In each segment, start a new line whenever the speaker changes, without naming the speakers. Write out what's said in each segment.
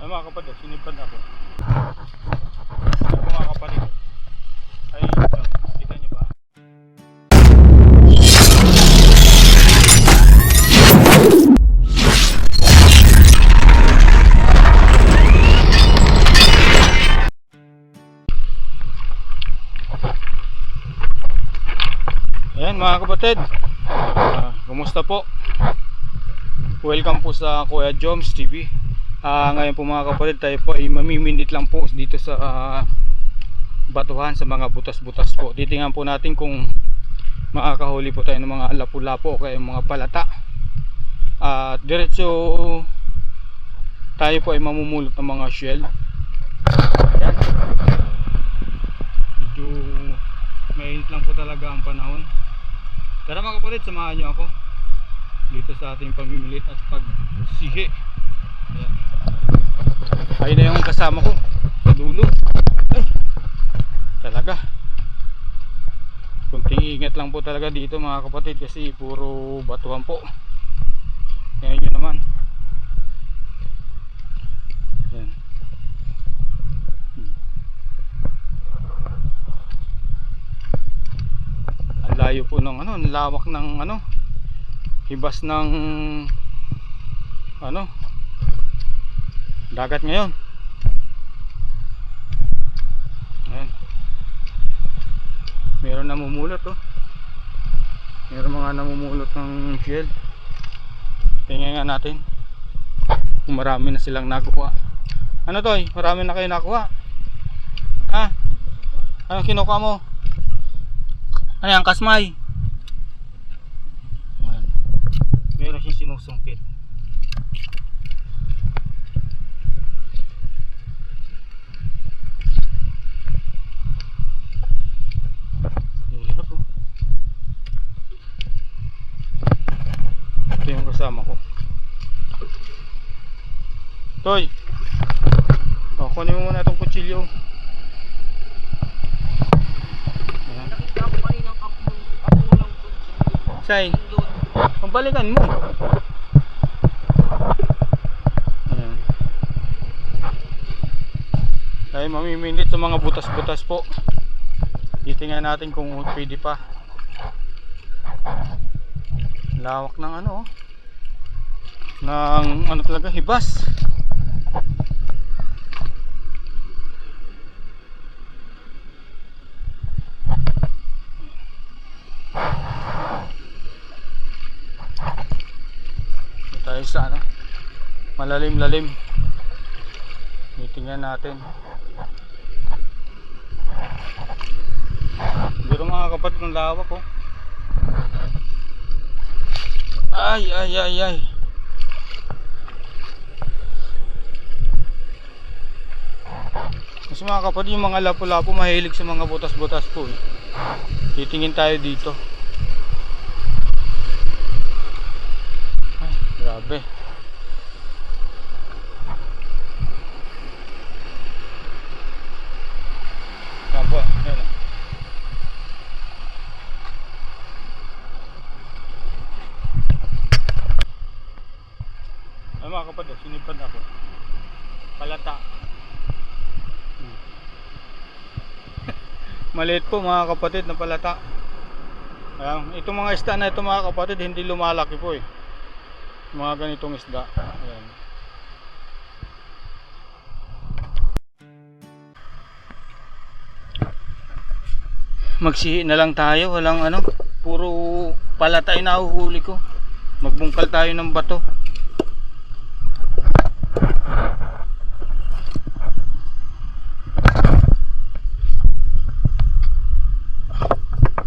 Ay mga kapatid, sinipad ako. Ay mga kapatid. Ay, kita nyo ba? Ayan mga kapatid, kumusta po? Welcome po sa Kuya Joms TV. Ngayon po mga kapatid, tayo po ay mamiminit lang po dito sa batuhan, sa mga butas-butas po. Titingnan po natin kung makakahuli po tayo ng mga lapu-lapu o kaya mga palata. Diretso tayo po ay mamumulot ng mga shell. Ayan. Medyo mainit lang po talaga ang panahon. Tara mga kapatid, samahan nyo ako dito sa ating pamimilit at pagsihi. Ayan. Ayun na yung kasama ko sa dulo. Ay, talaga kunting ingat lang po talaga dito mga kapatid, kasi puro batuhan po. Ayan nyo naman. Ayan. Ang layo po ng ano, ang lawak ng ano, hibas ng ano, dagat ngayon. Ayan. Meron namumulot oh. Meron mga namumulot ng shell. Tingnan nga natin kung marami na silang nakuha. Ano to? Marami na kayo nakuha? Ha? Anong kinukuha mo? Ano yan? Kasmay? Ayan. Meron siyang sinusungkit. Ito yung kasama ko. Toy, kunin mo muna itong kutsilyo.
Nakita ko kaninang kapulang kutsilyo.
Say, pambalikan mo. Ayan. Tayo mamiminit sa mga butas-butas po. Titingnan natin kung pwede pa. Lawak ng ano, ng ano talaga, hibas. Ito tayo sa ano, malalim-lalim. Titingnan natin. Pero mga kapatid, ng lawak oh. Ay. Kasi mga kapatid, yung mga lapu-lapu mahilig sa mga butas-butas po eh. Titingin tayo dito. Ay, grabe. Yan po, yan. Ay mga kapatid, sinipad ako. Palata. Maliit po mga kapatid na palata. Ayan, itong mga isda na ito mga kapatid, hindi lumalaki po eh. Mga ganitong isda. Ayan. Magsihi na lang tayo, walang ano, puro palata yung nahuhuli ko. Magbungkal tayo ng bato.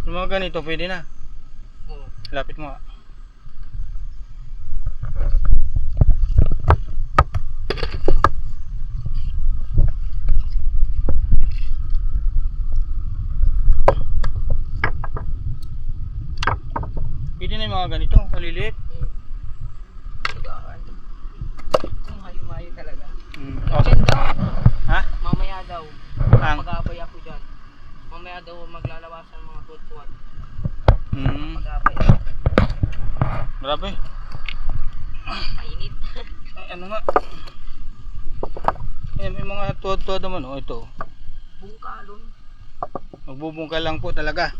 Yung mga ganito pwede na. Lapit mo nga. Pwede na yung mga ganito, maliliit.
Ang hayo-hayo talaga.
Oh.
Diyan daw.
Ha?
Mamaya daw.
Ang?
Mag-aabay ako dyan. Mamaya daw maglalawasan mga tutuan. Mag-aabay.
Grabe.
Mainit.
Ay, ano nga. Eh, may mga tuwad-tuwad naman oh, ito.
Bungkalon.
Magbubungkal lang po talaga.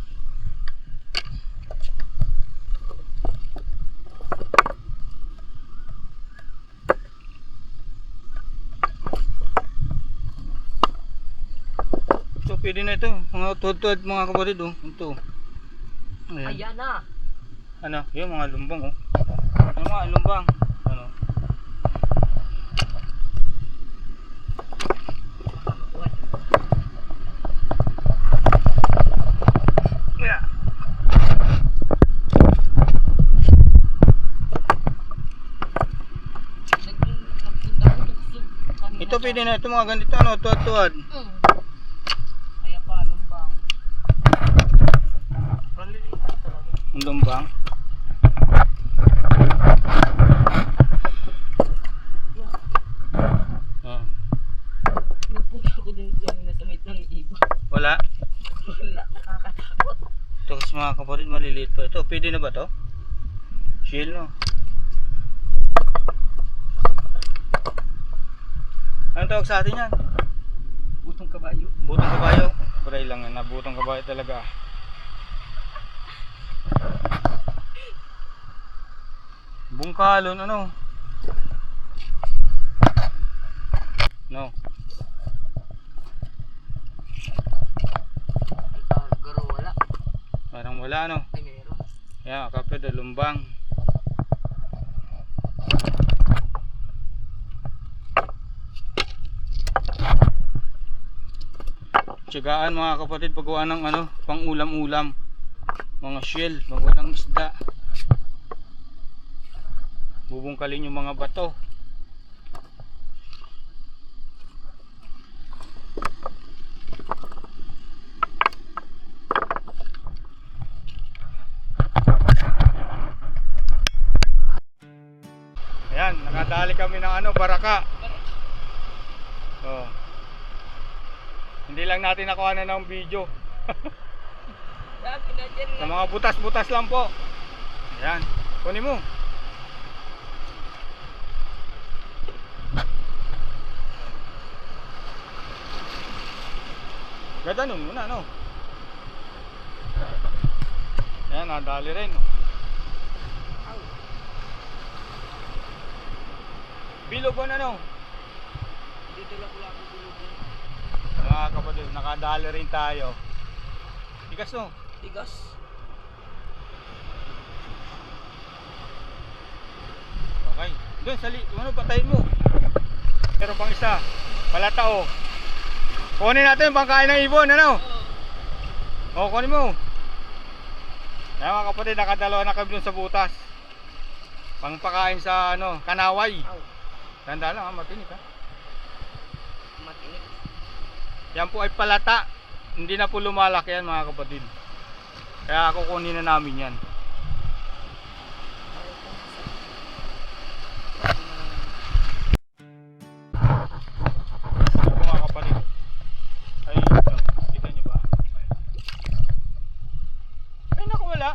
Ito, pwede na ito. Mga tuwad-tuwad mga kapatid oh. Ito. Ayan.
Ayan na.
Ano? Yung mga lumbang oh. Ano mga lumbang? Ano? Yeah.
Nagpunta ko tukso.
Ito pwede na ito mga ganito ano, tuwad-tuwad.
Kaya pa, lumbang. Maliliit na talaga.
Ang lumbang. Oh.
Nagpunta ko din kanina sa may ng iba.
Wala.
Wala, nakakatakot.
Ito kasi mga kapatid maliliit pa. Ito pwede na ba to? Shield no. Anong tawag sa atin yan?
Butong kabayo.
Butong kabayo. Pray lang yan na butong kabayo talaga. Bungkalon ano? No.
Garo wala.
Parang wala no.
Ay meron.
Yan kapatid lumbang. Tiyagaan mga kapatid paggawa ng ano, pang ulam-ulam. Mga shell, pag walang isda. Bubungkalin yung mga bato. Ayan, nakadali kami ng ano, baraka. Oh. Hindi lang natin nakuha na ng video.
Dami na dyan
Sa mga butas-butas lang po. Ayan, kunin mo. Ganda nun muna, no? Ayan, nadali rin. Bilog mo na, no?
Dito lang wala akong tulogin.
Mga kapatid, nakadali rin tayo. Tigas, no?
Tigas.
Okay. Doon, ano, patayin mo. Pero pang isa, palata, oh. Kunin natin yung pangkain ng ibon, ano? O, kunin mo. Ayan mga kapatid, nakadalawa na kami dun sa butas. Pangpakain sa, ano, kanaway.
Aw,
Tanda lang, ha, matinik, ha.
matinik.
Yan po ay palata. Hindi na po lumalaki yan mga kapatid. Kaya kukunin na namin yan. Ito mga kapatid. Ay, ito. Kita nyo ba? Ay, naku, wala.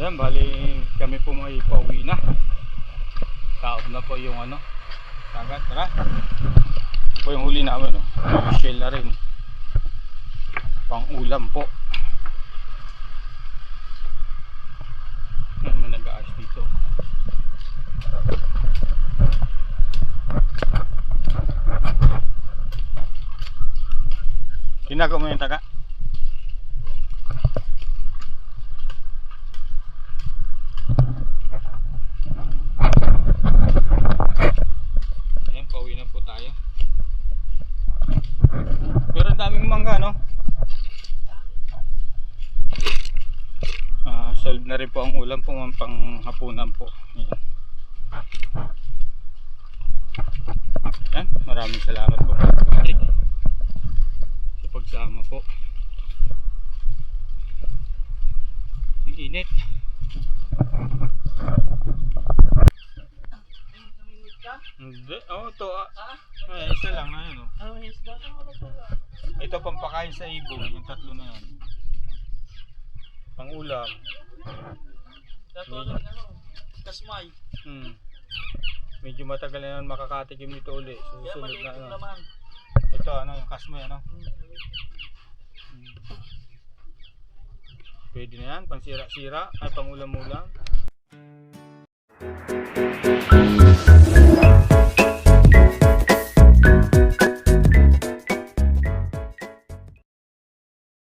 Ayan, bali kami po may pauwi na. Taob na po yung ano, dagat, tara. Ito po yung huli namin, no? Shell na rin. Pang ulam po. May nag-aas dito. Ginagawa mo yung taga? Ayan, pauwi na po tayo. Pero ang daming mangga, no? Solve na rin po ang ulam po, pang hapunan po. Ayan. Ayan, maraming salamat po sa pagsama po. Ang init. Hindi, ito isa lang na yun, oh.
Ano yung isda?
Ito pampakain sa ibon, yung tatlo na yan. Pang ulam.
Dato ano?
kasmay.
Medyo matagal na yan makakatikim nito uli.
Kaya
Susunod
maliit
na
yung
ano.
laman.
Ito ano, yung kasmoy ano. Pwede na yan, pang sira-sira, ay pang ulam-ulam.